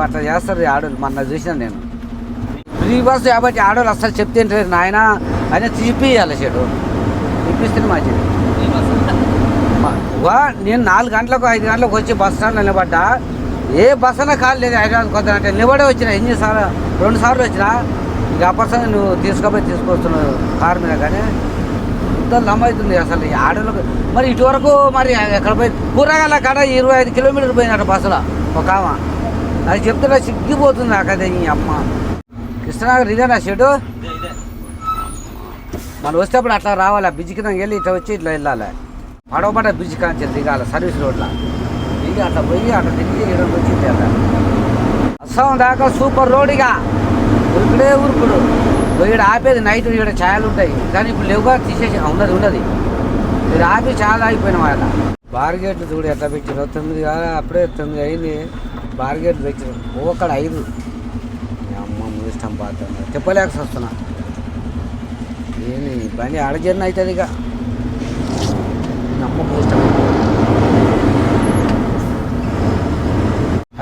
అట్లా చేస్తారు ఆడవాళ్ళు. మొన్న చూసినాను నేను ఫ్రీ బస్ కాబట్టి ఆడవాళ్ళు అసలు చెప్తే నాయన ఆయన తీపియాలి చెడు ఇప్పిస్తే మంచిది. నేను 4 గంటలకు 5 గంటలకు వచ్చి బస్ స్టాండ్ నిలబడ్డా. ఏ బస్ అయినా ఖాళీ లేదు హైదరాబాద్కి వద్దా అంటే నిలబడే వచ్చిన. 2 సార్లు వచ్చినా. ఇక అప్పటిసారి నువ్వు తీసుకొస్తున్నావు కారు మీద. కానీ ఇంత లమ్మవుతుంది అసలు ఈ ఆడలకు. మరి ఇటువరకు మరి ఎక్కడ పోయి కూరగాయల కాడ 25 కిలోమీటర్లు పోయినట్టు బస్సులో ఒక ఆమె. అది చెప్తున్నా సిగ్గిపోతుంది నాకు. అదే ఈ అమ్మ కృష్ణనగర్ ఇదేనా షెడ్. మనం వచ్చేటప్పుడు అట్లా రావాలి. ఆ బ్రిడ్జ్ కింద వెళ్ళి ఇట్లా వచ్చి ఇట్లా వెళ్ళాలి. పడవపడ్డ బ్రిడ్జ్ కాంచి దిగాలి సర్వీస్ రోడ్లో దిగి అట్లా పోయి అట్లా తిరిగి ఇక్కడ వచ్చి అస్సాం దాకా సూపర్ రోడ్. ఇక ఉరుకుడే ఉరుకుడు. ఇక్కడ ఆపేది నైట్ ఇక్కడ ఛాయలు ఉంటాయి. కానీ ఇప్పుడు లేవుగా తీసేసి ఉన్నది ఇక్కడ ఆపి చాలా ఆగిపోయినాం. అట్లా బార్గేట్లు చూడు ఎట్లా పెట్టారు. 9 అప్పుడే 9 అయింది. బార్గేట్లు పెట్టారు. ఒక్కడ 5 అమ్మ కష్టం బాధ చెప్పలేక వస్తున్నా ఏంది బండి ఆడజర్న అవుతుంది ఇక నమ్మకం ఇష్టం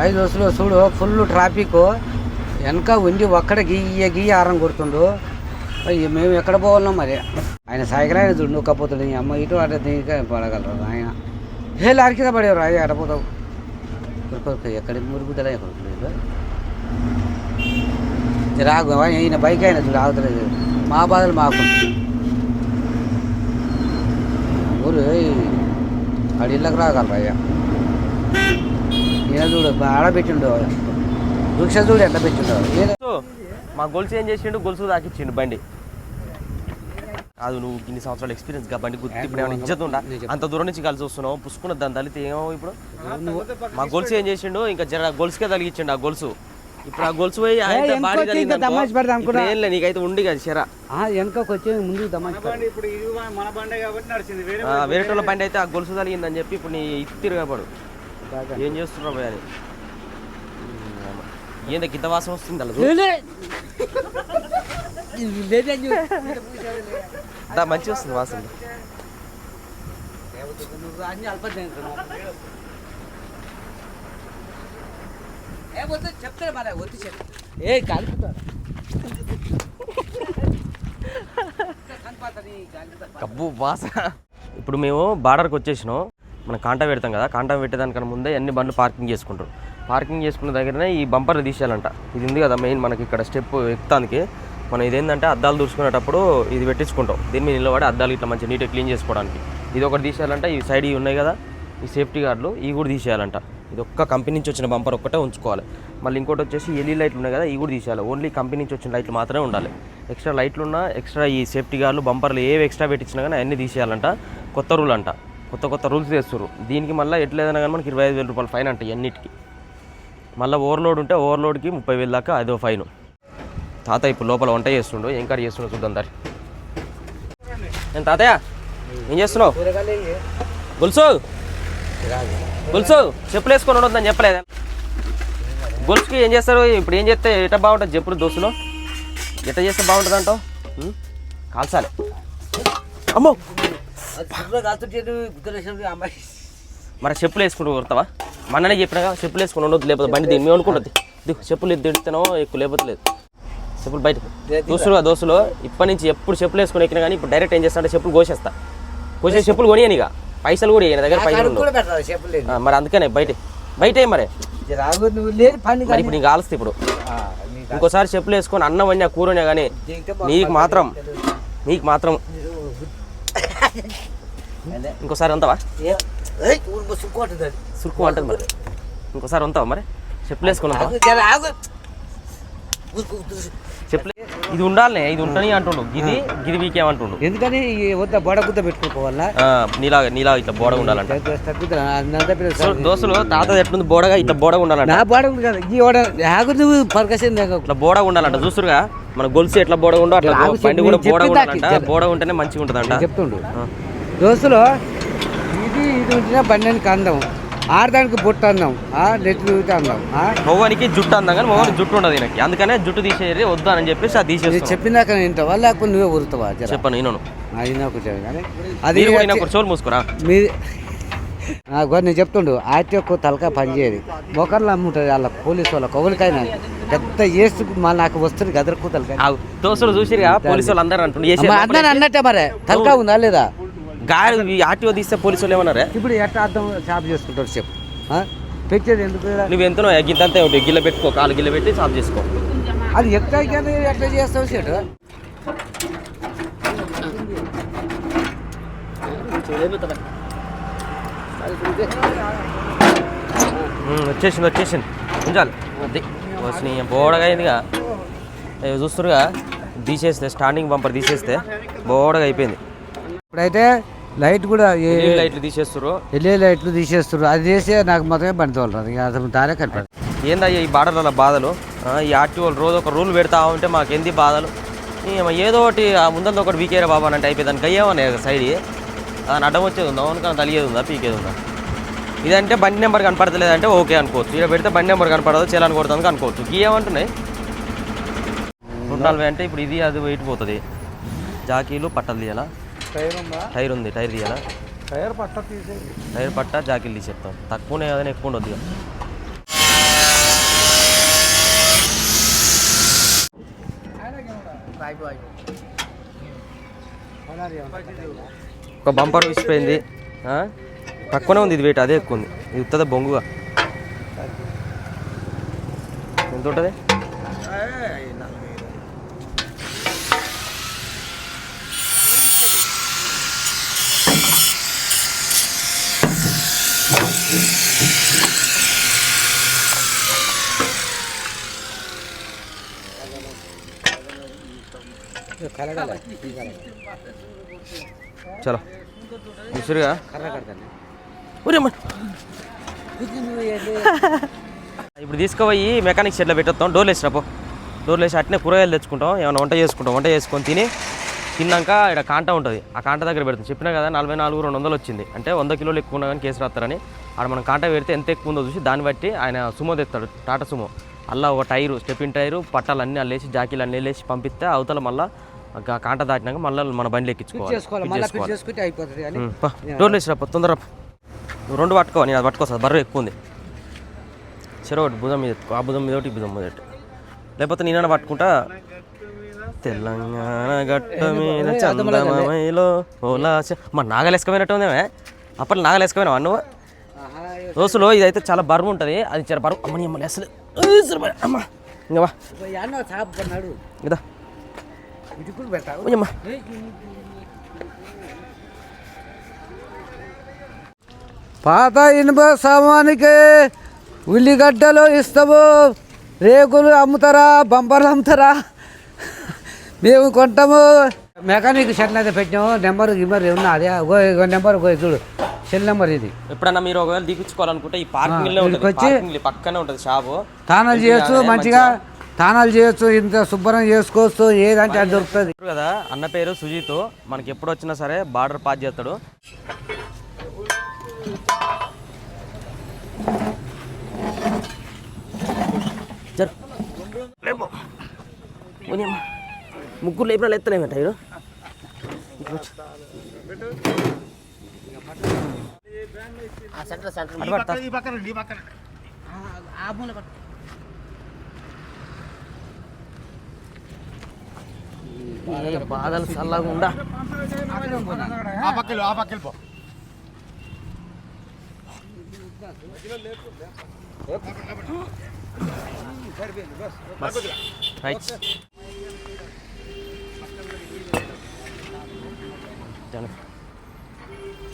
5 రోజులు చూడు ఫుల్ ట్రాఫిక్ వెనక ఉండి ఒక్కడ గీయ ఆరం కొడుతుండు మేము ఎక్కడ పోవాలన్నాం మరి ఆయన సైకిల్ ఆయన చూడు నొక్కపోతుంది అమ్మ ఇటు అటు దీనికే పడగలరు ఆయన ఏ లారికిదా పడేవారు అయ్యి ఆడపోతావు ఎక్కడికి మురుగుదల ఎక్కడ రాగు ఈయన బైక్ అయినా చూడు ఆగుతలేదు మా బాధలు మాకు ఊరు ఆడి ఇళ్ళకి రాగలరు అయ్యా ఈయన చూడు ఆడబెట్టిండు వృక్ష చూడు ఎంత పెట్టిండో మా గొలుసు ఏం చేసిండు గొలుసు తాకిచ్చిండు బండి కాదు నువ్వు ఇన్ని సంవత్సరాల ఎక్స్పీరియన్స్ గా బండి గుర్తు ఇప్పుడు ఏమైనా ఇజ్జత్ ఉందా అంత దూరం నుంచి కలిసి వస్తున్నావు పుసుకున్న దాని తల్లితే ఏమో ఇప్పుడు మా గొలుసు ఏం చేసిండు ఇంకా జర గొలుసుకే తలిగించిండు ఆ గొలుసు ఇప్పుడు ఆ గొలుసు పోయి నీకైతే ఉండి కదా చెరా వెనకకి వచ్చి ముందు వేరే వాళ్ళ బండి అయితే ఆ గొలుసు తలిగిందని చెప్పి ఇప్పుడు నీ ఇత్తిరు కాబడు ఏం చేస్తున్నావు భయ అని ఏంది గిద్ద వాసన వస్తుంది అలా మంచిగా వస్తుంది వాసన చెప్తే ఏ కబ్బు వాసన ఇప్పుడు మేము బార్డర్కి వచ్చేసినాం మనం కాంటా పెడతాం కదా కాంటా పెట్టేదానికన్నా ముందే అన్ని బండ్లు పార్కింగ్ చేసుకుంటారు పార్కింగ్ చేసుకున్న దగ్గరనే ఈ బంపర్లు తీసేయాలంట ఇది ఉంది కదా మెయిన్ మనకి ఇక్కడ స్టెప్ ఎక్కుతానికి మనం ఇదేంటంటే అద్దాలు దూసుకునేటప్పుడు ఇది పెట్టించుకుంటాం దీని మీద నిలబడి అద్దాలు ఇట్లా మంచిగా నీట్గా క్లీన్ చేసుకోవడానికి ఇది ఒకటి తీసేయాలంట ఈ సైడ్ ఇవి ఉన్నాయి కదా ఈ సేఫ్టీ గార్డులు ఇవి కూడా తీసేయాలంట ఇది ఒక్క కంపెనీ నుంచి వచ్చిన బంపర్ ఒక్కటే ఉంచుకోవాలి మళ్ళీ ఇంకోటి వచ్చేసి ఎల్ఈ లైట్లు ఉన్నాయి కదా ఇవి కూడా తీసేయాలి ఓన్లీ కంపెనీ నుంచి వచ్చిన లైట్లు మాత్రమే ఉండాలి ఎక్స్ట్రా లైట్లు ఉన్నా ఎక్స్ట్రా ఈ సేఫ్టీ గార్డులు బంపర్లు ఏవి ఎక్స్ట్రా పెట్టించినా కానీ అన్నీ తీసేయాలంట కొత్త రూల్ అంట కొత్త రూల్స్ చేస్తారు దీనికి మళ్ళీ ఎట్లేదన్నా కానీ మనకి 25,000 రూపాయలు ఫైన్ అంట అన్నిటికీ మళ్ళీ ఓవర్లోడ్ ఉంటే ఓవర్లోడ్కి 30,000 దాకా అదో ఫైన్ తాత ఇప్పుడు లోపల వంట చేస్తుండు ఏం కర్రీ చేస్తుండో చూద్దాం దారి నేను తాతయ్య ఏం చేస్తున్నావు గొలుసు చెప్పులు వేసుకొని ఉండొద్దని చెప్పలేదా గొలుసుకి ఏం చేస్తారు ఇప్పుడు ఏం చేస్తే ఎట్లా బాగుంటుంది చెప్పులు దోస్తులో ఎట్లా చేస్తే బాగుంటుంది అంటావు కాల్చాలి అమ్మో మరి చెప్పులు వేసుకుంటూ కొడతావా మొన్ననే చెప్పినాగా చెప్పులు వేసుకుని ఉండొద్దు లేకపోతే బండి దీన్ని మేము అనుకుంటుంది చెప్పులు తిడుతున్నావు ఎక్కువ లేకపోతే లేదు చెప్పులు బయటకు దోస్తులు ఇప్పటి నుంచి ఎప్పుడు చెప్పులు వేసుకుని ఎక్కినా కానీ ఇప్పుడు డైరెక్ట్ ఏం చేస్తా అంటే చెప్పులు కోసేస్తా చెప్పులు కొనియని ఇక పైసలు కూడా ఈయన దగ్గర పైసలు మరి అందుకనే బయట మరి ఇప్పుడు నీకు ఆలుస్తా ఇప్పుడు ఇంకోసారి చెప్పులు వేసుకొని అన్నం వండి ఆ కూరనే కానీ నీకు మాత్రం ఇంకోసారి ఉంటావా సురుకు అంటుంది మరి ఇంకోసారి ఉంటావా మరి చెప్పులు వేసుకుని చెప్పులు ఇది ఉండాలనే ఇది ఉంటుంది అంటుండు గిది వీకేమంటుండు ఎందుకని బోడగుద్ద పెట్టుకోవాలా నీలా ఇట్లా బోడ ఉండాలంట దోస్తులు తాత ఎట్లుంది బోడగా ఇట్లా బోడగా ఉండాలంట ఇట్లా బోడగా ఉండాలంట చూస్తురుగా మన గొలుసు ఎట్లా బోడగా ఉండో అట్లా బండి కూడా బోడగా ఉండాలంట బోడగా ఉంటేనే మంచిగా ఉంటుందంట చెప్తుండు దోస్తులు ఇది ఉంటేనే బండి అందం ఆడదానికి బొట్టు అందాం నెట్లు అందాం మొవ్వనికి జుట్టు అందాం కానీ మొవ్వనికి జుట్టు ఉండదు ఈయనకి అందుకనే జుట్టు తీసేది వద్దు అని చెప్పేసి అది తీసేది చెప్పినాక వింటావా లేకపోతే నువ్వే ఊరుతావా చెప్పను కానీ అది చోలు మూసుకురా నేను చెప్తుండు ఆర్టీ ఒక్క తలకాయ పనిచేయదు మొక్కర్లు అమ్ముంటుంది వాళ్ళ పోలీసు వాళ్ళకి ఒకరికైనా పెద్ద చేస్తూ నాకు వస్తుంది గదరకు తలకాయ దోస్తులు చూసిరుగా పోలీసు వాళ్ళు అందరూ అందరూ అన్నట్టే మరి తలకాయ ఉందా లేదా గాలి ఆర్టీఓ తీస్తే పోలీసు వాళ్ళు ఏమన్నారా ఇప్పుడు ఎట్లా అర్థం సాఫ్ చేసుకుంటారు చెప్పు పెట్టేది ఎందుకు నువ్వు ఎంతనో గిద్దంతే ఉంటుంది గిల్ల పెట్టుకో కాలు గిల్ల పెట్టి సాఫ్ చేసుకో అది ఎట్లా చేస్తావు సేటు వచ్చేసింది ఉంచాలి అది వచ్చి బోడగా అయిందిగా చూస్తురుగా తీసేస్తే స్టాండింగ్ బంపర్ తీసేస్తే బోడగా అయిపోయింది ఇప్పుడైతే లైట్ కూడా లైట్లు తీసేస్తారు ఎల్ఏ లైట్లు తీసేస్తారు అది చేస్తే నాకు మొత్తమే బండి తోలుతారు ఇక అసలు దారే కనిపడదు ఏందయ్యా ఈ బార్డర్ల బాధలు ఈ ఆర్టీఓ రోజు ఒక రూల్ పెడతా ఉంటే మాకు ఏంది బాధలు ఏదో ఒకటి ముందంతా ఒకటి వీకేరా బాబా అంటే అయిపోయింది అయ్యామని సైడ్ దాని అడ్డం వచ్చేది ఉందా అవును తెలియదు ఉందా పీకేది ఉందా ఇదంటే బండి నెంబర్ కనపడతలేదంటే ఓకే అనుకోవచ్చు ఇక్కడ పెడితే బండి నెంబర్ కనపడదు చేయాలని కొడుతుంది అనుకోవచ్చు ఏమంటున్నాయి 140 అంటే ఇప్పుడు ఇది అది వెయిట్ పోతుంది. జాకీలు పట్టలు తీయాలా? టైర్ ఉంది, టైర్ తీయాలా? టైర్ పట్ట జాకీలు తీసేస్తాం. తక్కువనే ఏదైనా ఎక్కువ ఉండొద్దు. ఒక బంపర్ విసిపోయింది, తక్కువనే ఉంది. ఇది వెయిట్ అదే ఎక్కువ ఉంది. ఇది ఉత్తద బొంగుగా ఎంత ఉంటుంది? చలో విసురుగా ఇప్పుడు తీసుకుపోయి మెకానిక్ షెడ్లో పెట్టేస్తాం. డోర్లు వేసినపో, డోర్లు వేసి అట్నే కూరగాయలు తెచ్చుకుంటాం. ఏమైనా వంట చేసుకొని తిన్నాక ఇక్కడ కాంట ఉంటుంది. ఆ కాంట దగ్గర పెడతాం. చెప్పినా కదా 44,200 వచ్చింది. అంటే 100 కిలోలు ఎక్కువ ఉన్నా కానీ కేసు రాస్తారని. ఆడ మనం కాంట పెడితే ఎంత ఎక్కువ ఉందో చూసి దాన్ని బట్టి ఆయన సుమో తెస్తాడు, టాటా సుమో. అలా ఒక టైరు, స్టెప్పిన్ టైరు, పట్టాలు అన్నీ అల్లేసి జాకీలు అన్నీ వేసి పంపిస్తే అవతల మళ్ళీ కాంట దాటినాక మళ్ళీ మన బండిలో ఎక్కించుకోవాలి. డోర్లు వేసిరా తొందర. నువ్వు 2 పట్టుకో, నేను అది పట్టుకోసాను. బర్రె ఎక్కువ ఉంది. సరే ఒకటి భుజం మీద, ఆ భుజం మీద ఒకటి, భుజం మీద ఒకటి. లేకపోతే నేనైనా పట్టుకుంటా. తెలంగాణ గట్ట మీద చందమామలో మా నాగలేసుకపోయినట్టు ఉందేమే. అప్పట్లో నాగలేసుకపోయినావా నువ్వు? దోస్తులో ఇదైతే చాలా బరువు ఉంటుంది. అది చాలా బరువు. అమ్మని అమ్మని అసలు అమ్మ ఇంకా ఇదా పాత ఇనుప సామానికి ఉల్లిగడ్డలు ఇస్తాము. రేకులు అమ్ముతారా, బంపర్లు అమ్ముతారా? మేము కొంటాము. మెకానిక్ షెడ్ అయితే పెట్టాము. నెంబర్ గిమ్మర్ ఏమన్నా అదే నెంబర్ చూడు, సెల్ నెంబర్ ఇది. ఎప్పుడన్నా మీరు ఒకవేళ దిగించుకోవాలనుకుంటే ఈ పార్కింగ్ పక్కనే ఉంటుంది షాపు. తానాలు చేయొచ్చు, మంచిగా తానాలు చేయొచ్చు, ఇంత శుభ్రం చేసుకోవచ్చు. ఏదంటే అది దొరుకుతుంది కదా. అన్న పేరు సుజీత్. మనకి ఎప్పుడు వచ్చినా సరే బార్డర్ పాస్ చేస్తాడు. ముగ్గురు లేపినా ఎత్తలేమే టైరు. బాధలు చల్లగా ఉండా.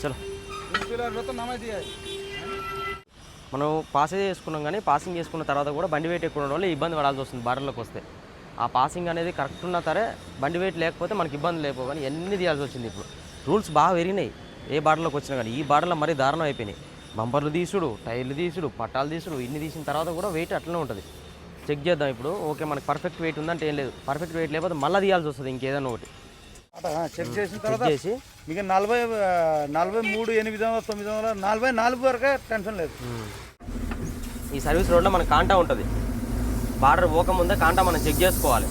చలో మనం పాసింగ్ చేసుకున్నాం, కానీ పాసింగ్ చేసుకున్న తర్వాత కూడా బండి వెయిట్ ఎక్కువ ఉండడం వల్ల ఇబ్బంది పడాల్సి వస్తుంది. బార్డర్లోకి వస్తే ఆ పాసింగ్ అనేది కరెక్ట్ ఉన్నా సరే బండి వెయిట్ లేకపోతే మనకి ఇబ్బంది లేకపో, కానీ ఎన్ని తీయాల్సి వచ్చింది. ఇప్పుడు రూల్స్ బాగా పెరిగినాయి ఏ బార్డర్లోకి వచ్చినా కానీ. ఈ బార్డర్లో మరీ దారుణం అయిపోయినాయి. బంపర్లు తీసుడు, టైర్లు తీసుడు, పట్టాలు తీసుడు, ఇన్ని తీసిన తర్వాత కూడా వెయిట్ అట్లనే ఉంటుంది. చెక్ చేద్దాం ఇప్పుడు. ఓకే మనకి పర్ఫెక్ట్ వెయిట్ ఉందంటే ఏం లేదు. పర్ఫెక్ట్ వెయిట్ లేకపోతే మళ్ళీ తీయాల్సి వస్తుంది ఇంకేదైనా ఒకటి. చెక్ చేసిన తర్వాత మీకు 43,800-944 వరకే టెన్షన్ లేదు. ఈ సర్వీస్ రోడ్లో మనకు కాంటా ఉంటుంది. బార్డర్ పోకముందే కాంటా మనం చెక్ చేసుకోవాలి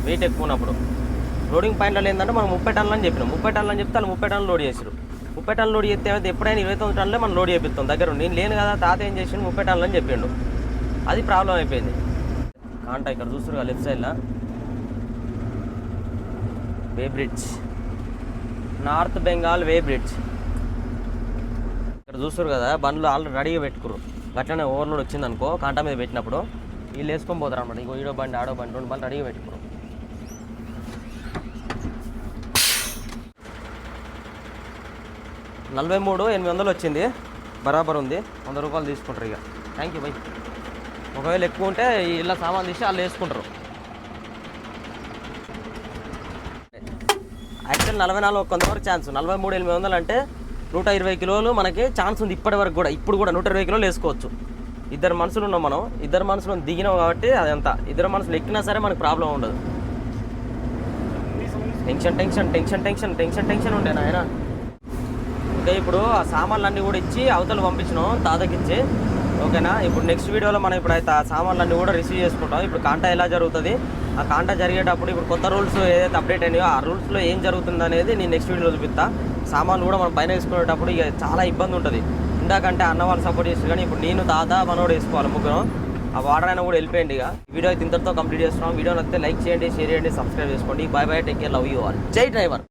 వెయిట్ ఎక్కువ ఉన్నప్పుడు. లోడింగ్ పాయింట్లో ఏంటంటే మనం 30 టన్నులు అని చెప్పినాం. 30 టన్నులు అని చెప్తే వాళ్ళు 30 టన్నులు లోడ్ చేసారు. 30 టన్నులు లోడ్ చేస్తే ఎప్పుడైనా 29 టన్నులే మనం లోడ్ చేపిస్తాం దగ్గర. నేను లేను కదా, తాత ఏం చేసిండు 30 టన్నులు అని చెప్పిండు. అది ప్రాబ్లం అయిపోయింది. కాంటా ఇక్కడ చూస్తారు కదా లెఫ్ట్ సైడ్లో వే బ్రిడ్జ్, నార్త్ బెంగాల్ వే బ్రిడ్జ్. ఇక్కడ చూస్తారు కదా బండ్లు ఆల్రెడీ రెడీగా పెట్టుకురు. అట్లనే ఓవర్లోడ్ వచ్చింది అనుకో కాంటా మీద పెట్టినప్పుడు వీళ్ళు వేసుకొని పోతారు అనమాట. ఇంకో ఈడో బండి ఆడో బండి 2 బండ్లు రెడీగా పెట్టుకురు. $43,800 వచ్చింది. బరాబర్ ఉంది. 100 రూపాయలు తీసుకుంటారు ఇక. Thank you by. ఒకవేళ ఎక్కువ ఉంటే ఇలా సామాన్ తీసి వాళ్ళు వేసుకుంటారు. యాక్చువల్ 44 కొంతవరకు ఛాన్స్. 43,800 అంటే 120 కిలోలు మనకి ఛాన్స్ ఉంది ఇప్పటి వరకు కూడా. ఇప్పుడు కూడా 120 కిలోలు వేసుకోవచ్చు. 2 మనుషులు ఉన్నాం మనం. 2 మనుషులు దిగినాం కాబట్టి అదంతా 2 మనుషులు ఎక్కినా సరే మనకు ప్రాబ్లం ఉండదు. Tension tension tension tension tension tension ఉండే నాయన. ఇంకా ఇప్పుడు ఆ సామాన్లు అన్నీ కూడా ఇచ్చి అవతల పంపించినాం తాతకిచ్చి. ఓకేనా. ఇప్పుడు నెక్స్ట్ వీడియోలో మనం ఇప్పుడైతే ఆ సామాన్లన్నీ కూడా రిసీవ్ చేసుకుంటాం. ఇప్పుడు కాంటా ఎలా జరుగుతుంది, ఆ కాంటా జరిగేటప్పుడు ఇప్పుడు కొత్త రూల్స్ ఏదైతే అప్డేట్ అయినాయో ఆ రూల్స్లో ఏం జరుగుతుంది అనేది నేను నెక్స్ట్ వీడియోలో చూపిస్తా. సామాన్లు కూడా మనం పైన వేసుకునేటప్పుడు ఇక చాలా ఇబ్బంది ఉంటుంది. ఇందాకంటే అన్న వాళ్ళు సపోర్ట్ చేసి, కానీ ఇప్పుడు నేను తాత మనోడు వేసుకోవాలి ముగ్గురం. ఆ వాటర్ అయినా కూడా వెళ్ళిపోయింది. ఇక వీడియో అయితే ఇంతటితో కంప్లీట్ చేస్తున్నాం. వీడియో నచ్చితే లైక్ చేయండి, షేర్ చేయండి, సబ్స్క్రైబ్ చేసుకోండి. By by, take care, love you all. జై డ్రైవర్.